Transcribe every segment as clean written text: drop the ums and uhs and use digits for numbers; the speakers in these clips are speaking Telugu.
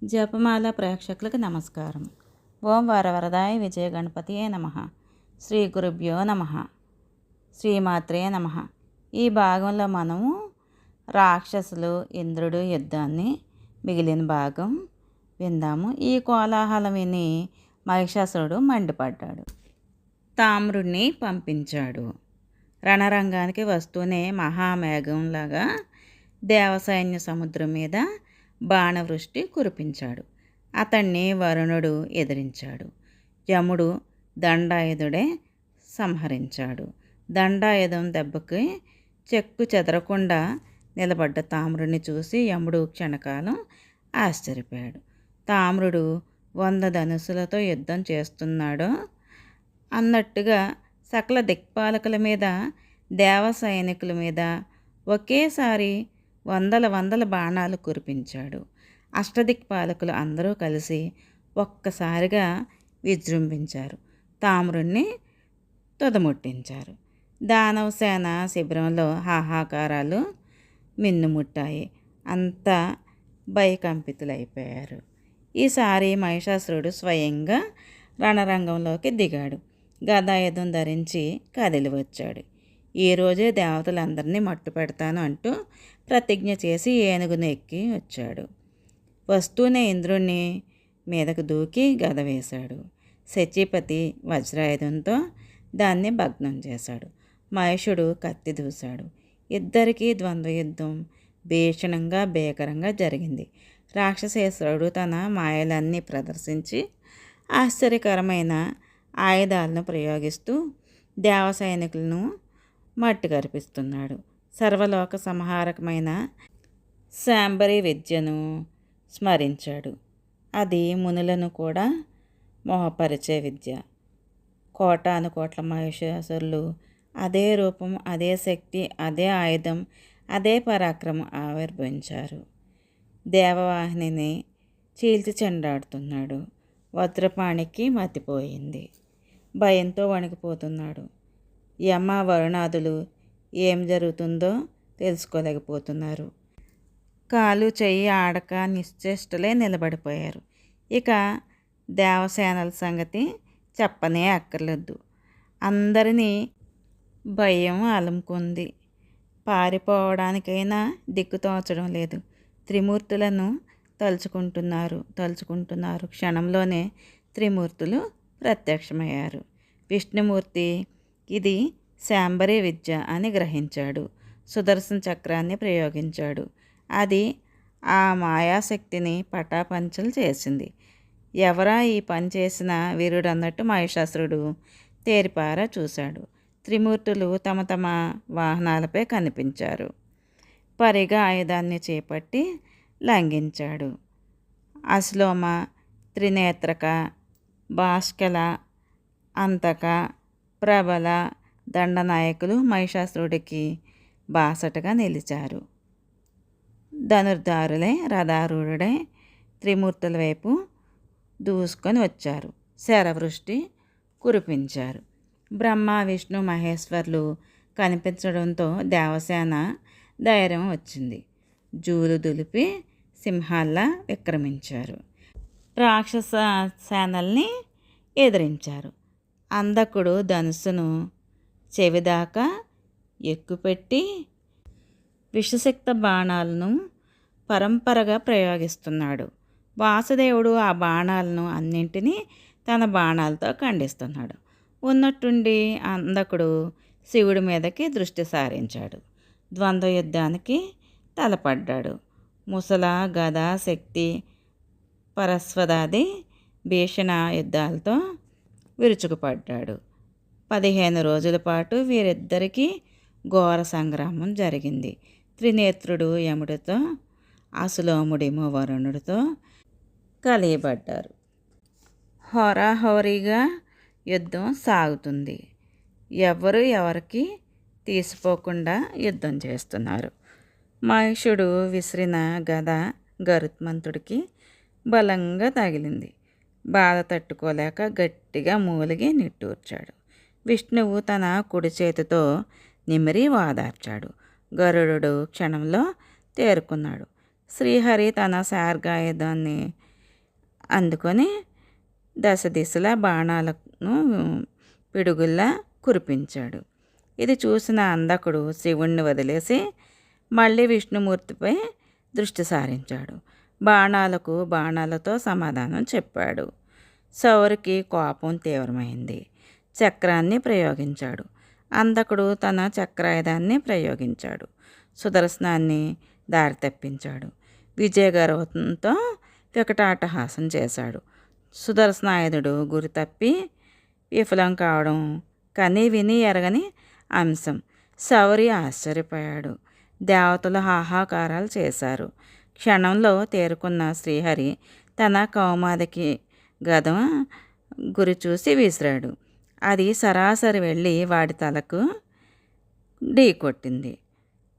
జపమాల ప్రేక్షకులకు నమస్కారం. ఓం వరవరదాయ విజయ గణపతియే నమః. శ్రీ గురుభ్యో నమః. శ్రీమాత్రే నమః. ఈ భాగంలో మనము రాక్షసులు ఇంద్రుడు యుద్ధాన్ని మిగిలిన భాగం విందాము. ఈ కోలాహలం విని మహిషాసురుడు మండిపడ్డాడు. తామ్రుడిని పంపించాడు. రణరంగానికి వస్తూనే మహామేఘంలాగా దేవసైన్య సముద్రం మీద బాణవృష్టి కురిపించాడు. అతన్ని వరుణుడు ఎదిరించాడు. యముడు దండాయుధుడే సంహరించాడు. దండాయుధం దెబ్బకి చెక్కు చెదరకుండా నిలబడ్డ తామ్రుడిని చూసి యముడు క్షణకాలం ఆశ్చర్యపోయాడు. తామ్రుడు 100 ధనుసులతో యుద్ధం చేస్తున్నాడో అన్నట్టుగా సకల దిక్పాలకుల మీద దేవ సైనికుల మీద ఒకేసారి వందల బాణాలు కురిపించాడు. అష్టదిక్పాలకులు అందరూ కలిసి ఒక్కసారిగా విజృంభించారు. తామ్రుణ్ణి తుదముట్టించారు. దానవసేన శిబిరంలో హాహాకారాలు మిన్నుముట్టాయి. అంతా భయకంపితులైపోయారు. ఈసారి మహిషాసురుడు స్వయంగా రణరంగంలోకి దిగాడు. గదాయుధం ధరించి కదిలి వచ్చాడు. ఈరోజే దేవతలందరినీ మట్టు పెడతాను అంటూ ప్రతిజ్ఞ చేసి ఏనుగును ఎక్కి వచ్చాడు. వస్తూనే ఇంద్రుణ్ణి మీదకు దూకి గద వేశాడు. శచీపతి వజ్రాయుధంతో దాన్ని భగ్నం చేశాడు. మహేషుడు కత్తి దూశాడు. ఇద్దరికీ ద్వంద్వయుద్ధం భీషణంగా భీకరంగా జరిగింది. రాక్షసేశ్వరుడు తన మాయలన్నీ ప్రదర్శించి ఆశ్చర్యకరమైన ఆయుధాలను ప్రయోగిస్తూ దేవసైనికులను మట్టి కరిపిస్తున్నాడు. సర్వలోక సంహారకమైన శాంబరి విద్యను స్మరించాడు. అది మునులను కూడా మోహపరిచే విద్య. కోటాను కోట్ల మహిషాసురులు అదే రూపం, అదే శక్తి, అదే ఆయుధం, అదే పరాక్రమం ఆవిర్భవించారు. దేవవాహినిని చీల్చి చెండాడుతున్నాడు. వజ్రపాణికి మతిపోయింది. భయంతో వణికిపోతున్నాడు. యమ వరుణాదులు ఏం జరుగుతుందో తెలుసుకోలేకపోతున్నారు. కాలు చెయ్యి ఆడక నిశ్చేష్టలే నిలబడిపోయారు. ఇక దేవసేనల సంగతి చెప్పనే అక్కర్లేదు. అందరినీ భయం అలుముకుంది. పారిపోవడానికైనా దిక్కుతోచడం లేదు. త్రిమూర్తులను తలుచుకుంటున్నారు. క్షణంలోనే త్రిమూర్తులు ప్రత్యక్షమయ్యారు. విష్ణుమూర్తి ఇది శాంబరి విద్య అని గ్రహించాడు. సుదర్శన చక్రాన్ని ప్రయోగించాడు. అది ఆ మాయాశక్తిని పటాపంచలు చేసింది. ఎవరా ఈ పని చేసిన వీరుడు అన్నట్టు మహిషాసురుడు తేరిపారా చూశాడు. త్రిమూర్తులు తమ తమ వాహనాలపై కనిపించారు. పరిగా ఆయుధాన్ని చేపట్టి లంఘించాడు. అశ్లోమ, త్రినేత్రక, భాస్కల, అంతక, ప్రబల దండనాయకులు మహిషాసురుడికి బాసటగా నిలిచారు. ధనుర్ధారులై రథారూఢుడై త్రిమూర్తుల వైపు దూసుకొని వచ్చారు. శరవృష్టి కురిపించారు. బ్రహ్మ, విష్ణు, మహేశ్వర్లు కనిపించడంతో దేవసేన ధైర్యం వచ్చింది. జూలు దులిపి సింహాల్లా విక్రమించారు. రాక్షస సేనల్ని ఎదిరించారు. అంధకుడు ధనుస్సును చెవిదాకా ఎక్కుపెట్టి విషసిక్త బాణాలను పరంపరగా ప్రయోగిస్తున్నాడు. వాసుదేవుడు ఆ బాణాలను అన్నింటినీ తన బాణాలతో ఖండిస్తున్నాడు. ఉన్నట్టుండి అంధకుడు శివుడి మీదకి దృష్టి సారించాడు. ద్వంద్వ యుద్ధానికి తలపడ్డాడు. ముసల, గద, శక్తి, పరస్వదాది భీషణ యుద్ధాలతో విరుచుకుపడ్డాడు. 15 రోజుల పాటు వీరిద్దరికీ ఘోర సంగ్రామం జరిగింది. త్రినేత్రుడు యముడితో, అసులోముడేమో వరుణుడితో కలియబడ్డారు. హోరాహోరీగా యుద్ధం సాగుతుంది. ఎవరికి తీసిపోకుండా యుద్ధం చేస్తున్నారు. మహిషుడు విసిరిన గద గరుత్మంతుడికి బలంగా తగిలింది. బాధ తట్టుకోలేక గట్టిగా మూలిగి నిట్టూర్చాడు. విష్ణువు తన కుడి చేతితో నిమిరి వాదార్చాడు. గరుడు క్షణంలో తేరుకున్నాడు. శ్రీహరి తన శార్గాయుధాన్ని అందుకొని దశ దిశలా బాణాలను పిడుగుల్లా కురిపించాడు. ఇది చూసిన అంధకుడు శివుణ్ణి వదిలేసి మళ్ళీ విష్ణుమూర్తిపై దృష్టి సారించాడు. బాణాలకు బాణాలతో సమాధానం చెప్పాడు. సౌరికి కోపం తీవ్రమైంది. చక్రాన్ని ప్రయోగించాడు. అంధకుడు తన చక్రాయుధాన్ని ప్రయోగించాడు. సుదర్శనాన్ని దారి తప్పించాడు. విజయగర్వంతో వికటాటహాసం చేశాడు. సుదర్శనాయుధుడు గురి తప్పి విఫలం కావడం కని విని ఎరగని అంశం. శౌరి ఆశ్చర్యపోయాడు. దేవతలు హాహాకారాలు చేశారు. క్షణంలో తేరుకున్న శ్రీహరి తన కౌమాదికి గద గురి చూసి విసిరాడు. అది సరాసరి వెళ్ళి వాడి తలకు ఢీ కొట్టింది.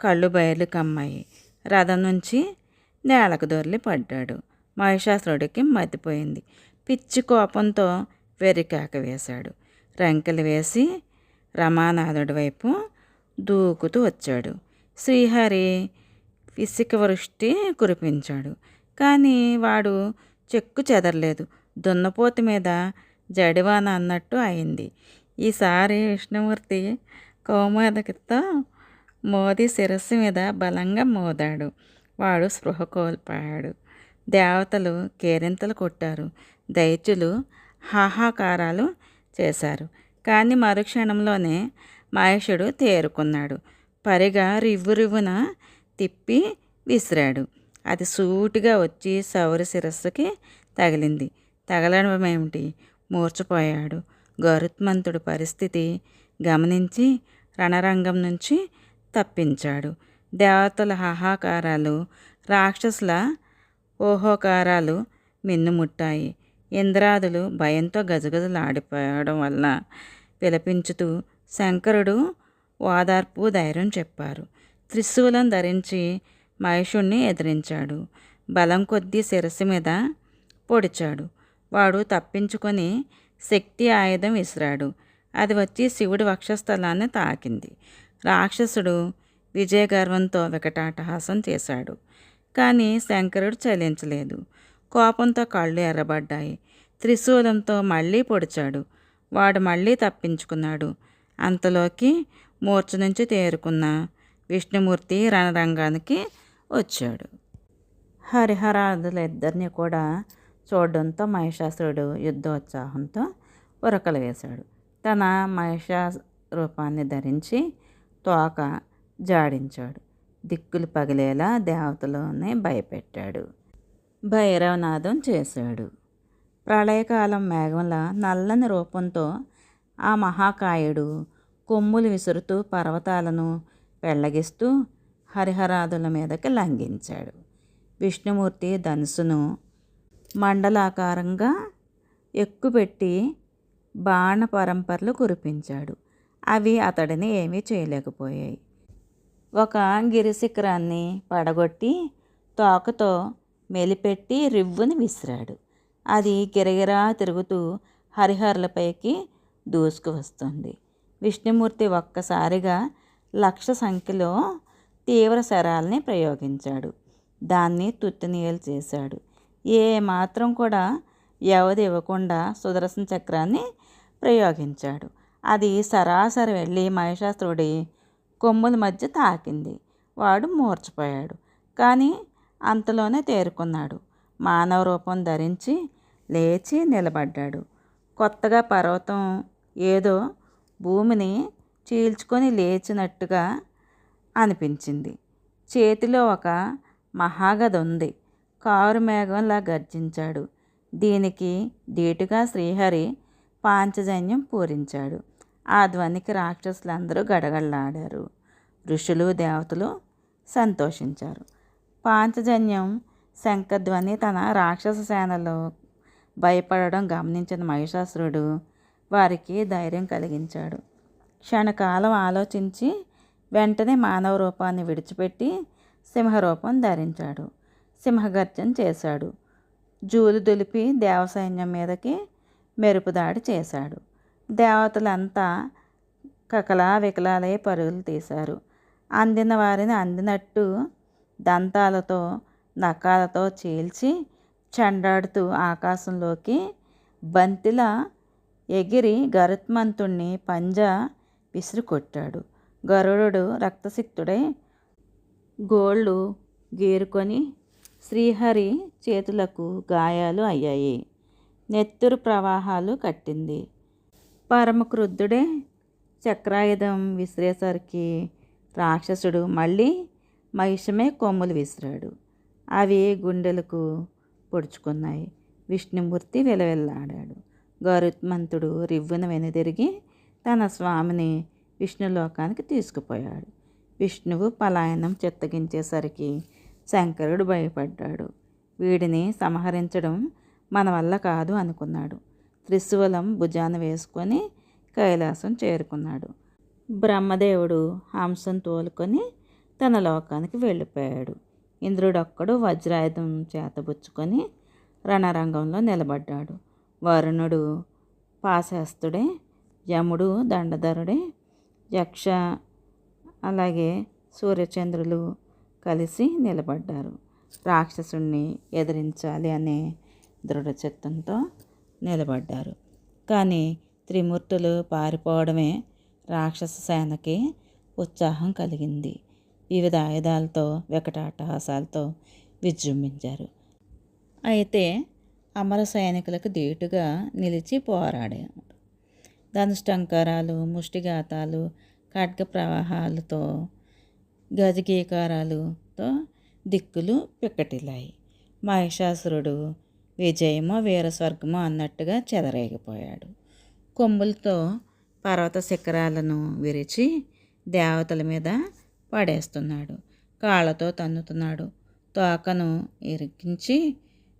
కళ్ళు బయర్లు కమ్మాయి. రథం నుంచి నేలకు దొర్లి పడ్డాడు. మహిషాసురుడికి మతిపోయింది. పిచ్చి కోపంతో వెర్రికేక వేశాడు. రంకెలు వేసి రమానాథుడి వైపు దూకుతూ వచ్చాడు. శ్రీహరి ఇసుక వృష్టి కురిపించాడు. కానీ వాడు చెక్కు చెదరలేదు. దున్నపోతు మీద జడివాన అన్నట్టు అయింది. ఈసారి విష్ణుమూర్తి కౌమాదకితో మోది శిరస్సు మీద బలంగా మోదాడు. వాడు స్పృహ కోల్పోయాడు. దేవతలు కేరింతలు కొట్టారు. దైత్యులు హాహాకారాలు చేశారు. కానీ మరుక్షణంలోనే మహేషుడు తేరుకున్నాడు. పరిగా రివ్వున తిప్పి విసిరాడు. అది సూటిగా వచ్చి సౌరి శిరస్సుకి తగిలింది. తగలడం ఏమిటి, మూర్చపోయాడు. గరుత్మంతుడి పరిస్థితి గమనించి రణరంగం నుంచి తప్పించాడు. దేవతల హాహాకారాలు, రాక్షసుల ఓహోకారాలు మిన్నుముట్టాయి. ఇంద్రాదులు భయంతో గజగజలాడిపోవడం వల్ల విలపించుతూ శంకరుడు ఓదార్పు ధైర్యం చెప్పారు. త్రిశూలం ధరించి మహిషుణ్ణి ఎదిరించాడు. బలం కొద్దీ శిరస్సు మీద పొడిచాడు. వాడు తప్పించుకొని శక్తి ఆయుధం విసిరాడు. అది వచ్చి శివుడి వక్షస్థలాన్ని తాకింది. రాక్షసుడు విజయగర్వంతో వికటాటహాసం చేశాడు. కానీ శంకరుడు చలించలేదు. కోపంతో కళ్ళు ఎర్రబడ్డాయి. త్రిశూలంతో మళ్ళీ పొడిచాడు. వాడు మళ్ళీ తప్పించుకున్నాడు. అంతలోకి మూర్ఛ నుంచి తేరుకున్న విష్ణుమూర్తి రణరంగానికి వచ్చాడు. హరిహరాదులిద్దరినీ కూడా చూడడంతో మహిషాసురుడు యుద్ధోత్సాహంతో ఉరకలు వేశాడు. తన మహిషా రూపాన్ని ధరించి తోక జాడించాడు. దిక్కులు పగిలేలా దేవతలోనే భయపెట్టాడు. భైరవనాదం చేశాడు. ప్రళయకాలం మేఘంలా నల్లని రూపంతో ఆ మహాకాయుడు కొమ్ములు విసురుతూ పర్వతాలను పెళ్లగిస్తూ హరిహరాదుల మీదకి లంఘించాడు. విష్ణుమూర్తి ధనుసును మండలాకారంగా ఎక్కుపెట్టి బాణ పరంపరలు కురిపించాడు. అవి అతడిని ఏమీ చేయలేకపోయాయి. ఒక గిరిశిఖరాన్ని పడగొట్టి తోకతో మెలిపెట్టి రివ్వుని విసిరాడు. అది గిరగిరా తిరుగుతూ హరిహరులపైకి దూసుకు వస్తుంది. విష్ణుమూర్తి ఒక్కసారిగా 1,00,000 సంఖ్యలో తీవ్ర శరాల్ని ప్రయోగించాడు. దాన్ని తుత్తునీయలు చేశాడు. ఏ మాత్రం కూడా వ్యవధి ఇవ్వకుండా సుదర్శన చక్రాన్ని ప్రయోగించాడు. అది సరాసరి వెళ్ళి మహిషాసురుడి కొమ్ముల మధ్య తాకింది. వాడు మూర్ఛపోయాడు. కానీ అంతలోనే తేరుకున్నాడు. మానవ రూపం ధరించి లేచి నిలబడ్డాడు. కొత్తగా పర్వతం ఏదో భూమిని చీల్చుకొని లేచినట్టుగా అనిపించింది. చేతిలో ఒక మహాగద ఉంది. కారు మేఘంలా గర్జించాడు. దీనికి ధీటుగా శ్రీహరి పాంచజన్యం పూరించాడు. ఆ ధ్వనికి రాక్షసులందరూ గడగడలాడారు. ఋషులు దేవతలు సంతోషించారు. పాంచజన్యం శంఖధ్వని తన రాక్షస సేనలో భయపడడం గమనించిన మహిషాసురుడు వారికి ధైర్యం కలిగించాడు. క్షణకాలం ఆలోచించి వెంటనే మానవ రూపాన్ని విడిచిపెట్టి సింహరూపం ధరించాడు. సింహగర్జన చేశాడు. జూలు దులిపి దేవసైన్యం మీదకి మెరుపుదాడి చేశాడు. దేవతలంతా కకలా వికలాలై పరుగులు తీశారు. అందిన వారిని అందినట్టు దంతాలతో నఖాలతో చీల్చి చెండాడుతూ ఆకాశంలోకి బంతిలా ఎగిరి గరుత్మంతుణ్ణి పంజా విసిరికొట్టాడు. గరుడు రక్తసిక్తుడై గోళ్ళు గీరుకొని శ్రీహరి చేతులకు గాయాలు అయ్యాయి. నెత్తురు ప్రవాహాలు కట్టింది. పరమక్రుద్ధుడే చక్రాయుధం విసిరేసరికి రాక్షసుడు మళ్ళీ మహిషమే కొమ్ములు విసిరాడు. అవి గుండెలకు పొడుచుకున్నాయి. విష్ణుమూర్తి విలవిల్లాడాడు. గరుత్మంతుడు రివ్వున వెనుదిరిగి తన స్వామిని విష్ణులోకానికి తీసుకుపోయాడు. విష్ణువు పలాయనం చిత్తగించేసరికి శంకరుడు భయపడ్డాడు. వీడిని సంహరించడం మన వల్ల కాదు అనుకున్నాడు. త్రిశూలం భుజాన వేసుకొని కైలాసం చేరుకున్నాడు. బ్రహ్మదేవుడు హంసం తోలుకొని తన లోకానికి వెళ్ళిపోయాడు. ఇంద్రుడొక్కడు వజ్రాయుధం చేతబుచ్చుకొని రణరంగంలో నిలబడ్డాడు. వరుణుడు పాశహస్తుడే, యముడు దండధరుడే, యక్ష అలాగే సూర్యచంద్రులు కలిసి నిలబడ్డారు. రాక్షసుణ్ణి ఎదిరించాలి అనే దృఢచిత్తంతో నిలబడ్డారు. కానీ త్రిమూర్తులు పారిపోవడమే రాక్షస సేనకి ఉత్సాహం కలిగింది. వివిధ ఆయుధాలతో వికటాటహాసాలతో విజృంభించారు. అయితే అమర సైనికులకు ధీటుగా నిలిచి పోరాడారు. ధనుష్టంకారాలు, ముష్టిఘాతాలు, ఖడ్గ ప్రవాహాలతో గజగీకారాలతో దిక్కులు పిక్కటిల్లాయి. మహిషాసురుడు విజయమో వీరస్వర్గమో అన్నట్టుగా చెదరేగిపోయాడు. కొమ్ములతో పర్వత శిఖరాలను విరిచి దేవతల మీద పడేస్తున్నాడు. కాళ్ళతో తన్నుతున్నాడు. తోకను ఇరికించి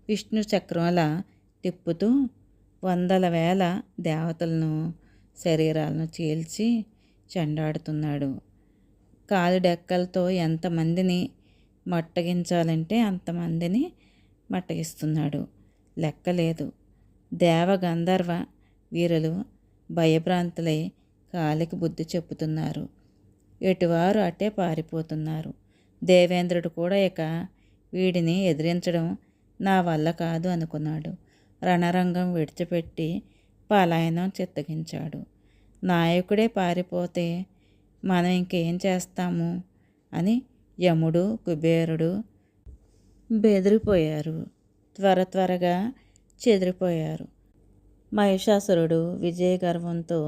విష్ణు చక్రంలా తిప్పుతూ వందల వేల దేవతలను శరీరాలను చీల్చి చెండాడుతున్నాడు. కాలిడెక్కలతో ఎంతమందిని మట్టగించాలంటే అంతమందిని మట్టగిస్తున్నాడు. లెక్కలేదు. దేవగంధర్వ వీరులు భయభ్రాంతులై కాలికి బుద్ధి చెప్పుతున్నారు. ఎటువారు అటే పారిపోతున్నారు. దేవేంద్రుడు కూడా ఇక వీడిని ఎదిరించడం నా వల్ల కాదు అనుకున్నాడు. రణరంగం విడిచిపెట్టి పలాయనం చిత్తగించాడు. నాయకుడే పారిపోతే మనం ఇంకేం చేస్తాము అని యముడు, కుబేరుడు బెదిరిపోయారు. త్వరగా చెదిరిపోయారు. మహిషాసురుడు విజయగర్వంతో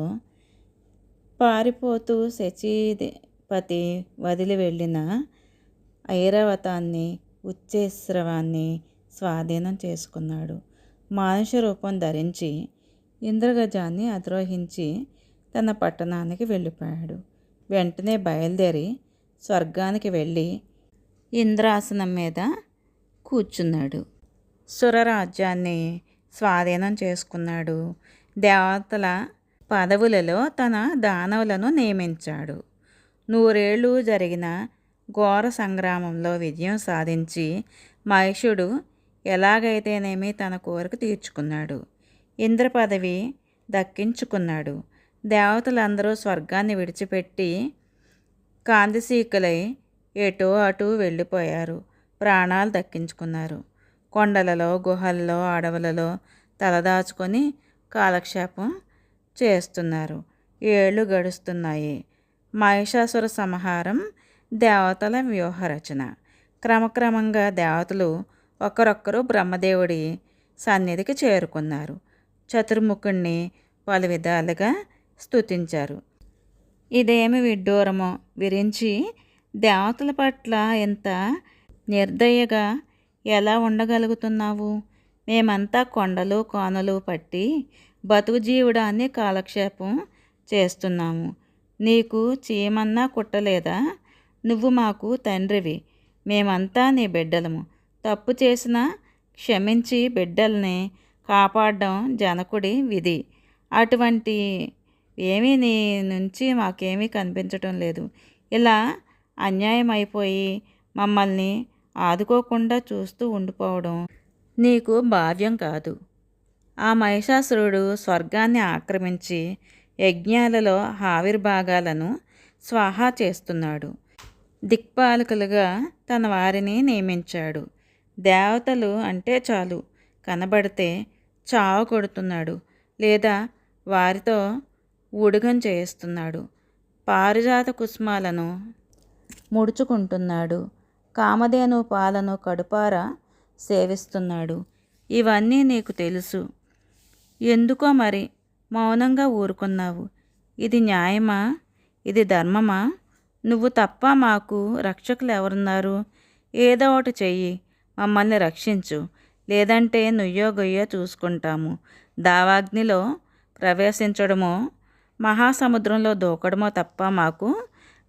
పారిపోతూ శచీపతి వదిలి వెళ్ళిన ఐరావతాన్ని, ఉచ్చేశ్రవాన్ని స్వాధీనం చేసుకున్నాడు. మానుష రూపం ధరించి ఇంద్రగజాన్ని అధిరోహించి తన పట్టణానికి వెళ్ళిపోయాడు. వెంటనే బయలుదేరి స్వర్గానికి వెళ్ళి ఇంద్రాసనం మీద కూర్చున్నాడు. సురరాజ్యాన్ని స్వాధీనం చేసుకున్నాడు. దేవతల పదవులలో తన దానవులను నియమించాడు. 100 ఏళ్ళు జరిగిన ఘోర సంగ్రామంలో విజయం సాధించి మహిషుడు ఎలాగైతేనేమి తన కోరిక తీర్చుకున్నాడు. ఇంద్ర పదవి దక్కించుకున్నాడు. దేవతలందరూ స్వర్గాన్ని విడిచిపెట్టి కాంతిసీకులై ఎటో అటు వెళ్ళిపోయారు. ప్రాణాలు దక్కించుకున్నారు. కొండలలో, గుహల్లో, అడవులలో తలదాచుకొని కాలక్షేపం చేస్తున్నారు. ఏళ్ళు గడుస్తున్నాయి. మహిషాసుర సంహారం దేవతల వ్యూహరచన. క్రమక్రమంగా దేవతలు ఒకరొక్కరు బ్రహ్మదేవుడి సన్నిధికి చేరుకున్నారు. చతుర్ముఖుణ్ణి పలు విధాలుగా స్తుతించారు. ఇదేమి విడ్డూరమో విరించి దేవతల పట్ల ఇంత నిర్దయగా ఎలా ఉండగలుగుతున్నావు? మేమంతా కొండలు కోనలు పట్టి బతుకు జీవుడాన్ని కాలక్షేపం చేస్తున్నాము. నీకు చీమన్నా కుట్టలేదా? నువ్వు మాకు తండ్రివి, మేమంతా నీ బిడ్డలము. తప్పు చేసినా క్షమించి బిడ్డల్ని కాపాడడం జనకుడి విధి. అటువంటి ఏమీ నీ నుంచి మాకేమీ కనిపించటం లేదు. ఇలా అన్యాయం అయిపోయి మమ్మల్ని ఆదుకోకుండా చూస్తూ ఉండిపోవడం నీకు భావ్యం కాదు. ఆ మహిషాసురుడు స్వర్గాన్ని ఆక్రమించి యజ్ఞాలలో ఆవిర్భాగాలను స్వాహా చేస్తున్నాడు. దిక్పాలకులుగా తన వారిని నియమించాడు. దేవతలు అంటే చాలు కనబడితే చావు కొడుతున్నాడు, లేదా వారితో ఊడిగం చేయిస్తున్నాడు. పారిజాత కుసుమాలను ముడుచుకుంటున్నాడు. కామధేను పాలను కడుపారా సేవిస్తున్నాడు. ఇవన్నీ నీకు తెలుసు. ఎందుకో మరి మౌనంగా ఊరుకున్నావు? ఇది న్యాయమా? ఇది ధర్మమా? నువ్వు తప్ప మాకు రక్షకులు ఎవరున్నారు? ఏదో ఒకటి చెయ్యి, మమ్మల్ని రక్షించు. లేదంటే నుయ్యో గొయ్యో చూసుకుంటాము. దావాగ్నిలో ప్రవేశించడమో మహాసముద్రంలో దూకడమో తప్ప మాకు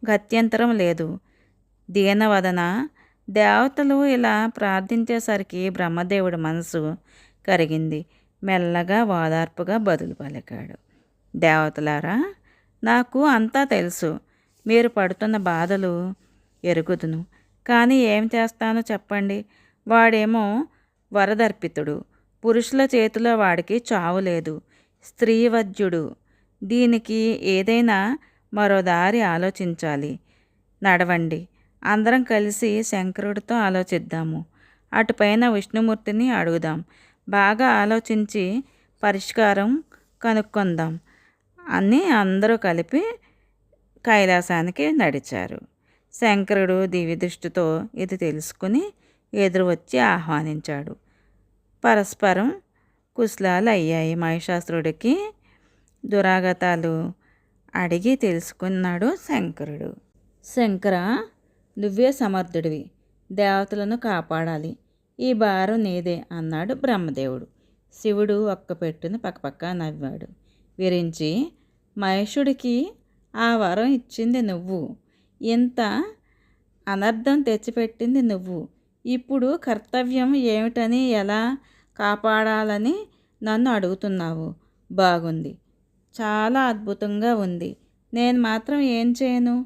గత్యంతరం లేదు. దీనవదన. దేవతలు ఇలా ప్రార్థించేసరికి బ్రహ్మదేవుడి మనసు కరిగింది. మెల్లగా ఓదార్పుగా బదులు పలికాడు. దేవతలారా, నాకు అంతా తెలుసు. మీరు పడుతున్న బాధలు ఎరుగుదును. కానీ ఏం చేస్తానో చెప్పండి. వాడేమో వరదర్పితుడు. పురుషుల చేతిలో వాడికి చావు లేదు. స్త్రీవధ్యుడు. దీనికి ఏదైనా మరో దారి ఆలోచించాలి. నడవండి, అందరం కలిసి శంకరుడితో ఆలోచిద్దాము. అటుపైన విష్ణుమూర్తిని అడుగుదాం. బాగా ఆలోచించి పరిష్కారం కనుక్కుందాం అని అందరూ కలిపి కైలాసానికి నడిచారు. శంకరుడు దివ్యదృష్టితో ఇది తెలుసుకుని ఎదురు వచ్చి ఆహ్వానించాడు. పరస్పరం కుశలాలు అయ్యాయి. మహిషాసురుడికి దురాగతాలు అడిగి తెలుసుకున్నాడు శంకరుడు. శంకర, నువ్వే సమర్థుడివి. దేవతలను కాపాడాలి. ఈ భారం నీదే అన్నాడు బ్రహ్మదేవుడు. శివుడు ఒక్కపెట్టును పక్కపక్క నవ్వాడు. విరించి, మహేషుడికి ఆ వరం ఇచ్చింది నువ్వు. ఇంత అనర్థం తెచ్చిపెట్టింది నువ్వు. ఇప్పుడు కర్తవ్యం ఏమిటని, ఎలా కాపాడాలని నన్ను అడుగుతున్నావు. బాగుంది, చాలా అద్భుతంగా ఉంది. నేను మాత్రం ఏం చేయను?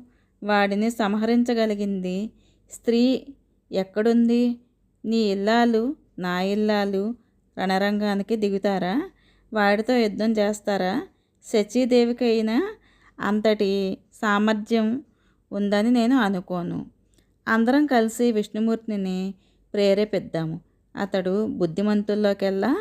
వాడిని సంహరించగలిగింది స్త్రీ ఎక్కడుంది? నీ ఇల్లాలు, నా ఇల్లాలు రణరంగానికి దిగుతారా? వాడితో యుద్ధం చేస్తారా? శచీదేవికైనా అంతటి సామర్థ్యం ఉందని నేను అనుకోను. అందరం కలిసి విష్ణుమూర్తిని ప్రేరేపిద్దాము. అతడు బుద్ధిమంతుల్లోకెల్లా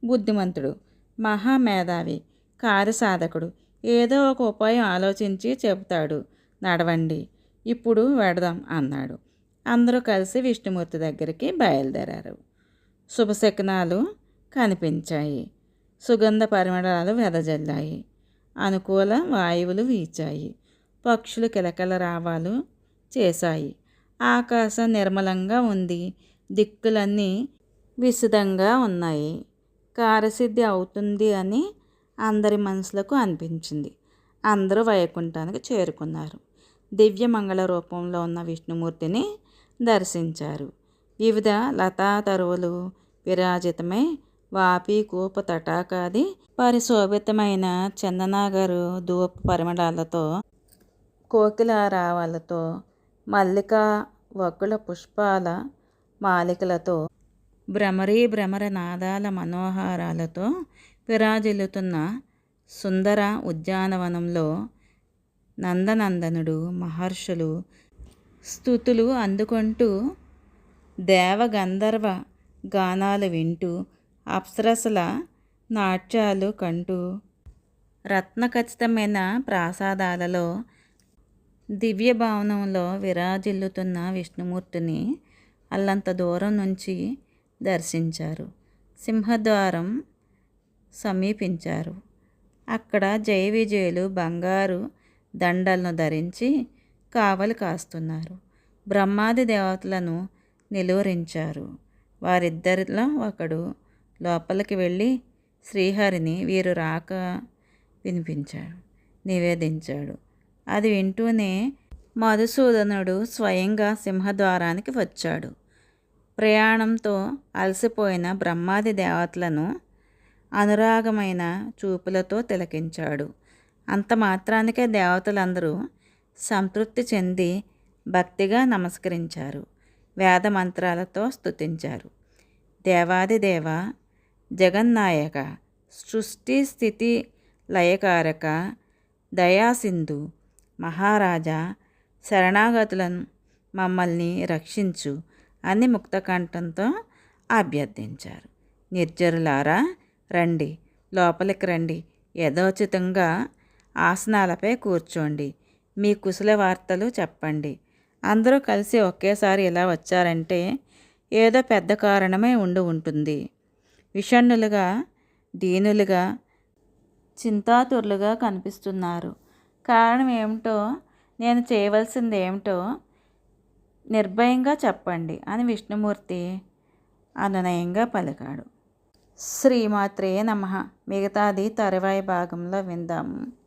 బుద్ధిమంతుడు, మహామేధావి, కార్యసాధకుడు. ఏదో ఒక ఉపాయం ఆలోచించి చెబుతాడు. నడవండి, ఇప్పుడు వెడదాం అన్నాడు. అందరూ కలిసి విష్ణుమూర్తి దగ్గరికి బయలుదేరారు. శుభశకునాలు కనిపించాయి. సుగంధ పరిమళాలు వెదజల్లాయి. అనుకూల వాయువులు వీచాయి. పక్షులు కిలకిల రావాలు చేశాయి. ఆకాశం నిర్మలంగా ఉంది. దిక్కులన్నీ విశదంగా ఉన్నాయి. కార్యసిద్ధి అవుతుంది అని అందరి మనసులకు అనిపించింది. అందరూ వైకుంఠానికి చేరుకున్నారు. దివ్య మంగళ రూపంలో ఉన్న విష్ణుమూర్తిని దర్శించారు. వివిధ లతా తరువులు విరాజితమై వాపి కూప తటాకాది పరిశోభితమైన చందనాగరు ధూప పరిమళాలతో, కోకిల రావాలతో, మల్లిక వకుల పుష్పాల మాలికలతో, భ్రమర నాదాల మనోహారాలతో విరాజిల్లుతున్న సుందర ఉద్యానవనంలో నందనందనుడు మహర్షులు స్తుతులు అందుకుంటూ, దేవగంధర్వ గానాలు వింటూ, అప్సరసల నాట్యాలు కంటూ, రత్నఖచితమైన ప్రాసాదాలలో దివ్య భవనంలో విరాజిల్లుతున్న విష్ణుమూర్తిని అల్లంత దూరం నుంచి దర్శించారు. సింహద్వారం సమీపించారు. అక్కడ జయ విజయులు బంగారు దండలను ధరించి కావలి కాస్తున్నారు. బ్రహ్మాది దేవతలను నిలువరించారు. వారిద్దరిలో ఒకడు లోపలికి వెళ్ళి శ్రీహరిని వీరు రాక వినిపించాడు, నివేదించాడు. అది వింటూనే మధుసూదనుడు స్వయంగా సింహద్వారానికి వచ్చాడు. ప్రయాణంతో అలసిపోయిన బ్రహ్మాది దేవతలను అనురాగమైన చూపులతో తిలకించాడు. అంత మాత్రానికే దేవతలందరూ సంతృప్తి చెంది భక్తిగా నమస్కరించారు. వేద మంత్రాలతో స్తుతించారు. దేవాదిదేవ, జగన్నాయక, సృష్టి స్థితి లయకారక, దయాసింధు, మహారాజా, శరణాగతులను మమ్మల్ని రక్షించు అని ముక్తకంఠంతో అభ్యర్థించారు. నిర్జరులారా రండి, లోపలికి రండి, యథోచితంగా ఆసనాలపై కూర్చోండి, మీ కుశల వార్తలు చెప్పండి. అందరూ కలిసి ఒకేసారి ఇలా వచ్చారంటే ఏదో పెద్ద కారణమే ఉంటుంది. విషణ్ణులుగా, దీనులుగా, చింతాతురులుగా కనిపిస్తున్నారు. కారణం ఏమిటో, నేను చేయవలసింది ఏమిటో నిర్భయంగా చెప్పండి అని విష్ణుమూర్తి అనునయంగా పలికాడు. శ్రీమాత్రే నమః. మిగతాది తరువాయి భాగంలో విందాము.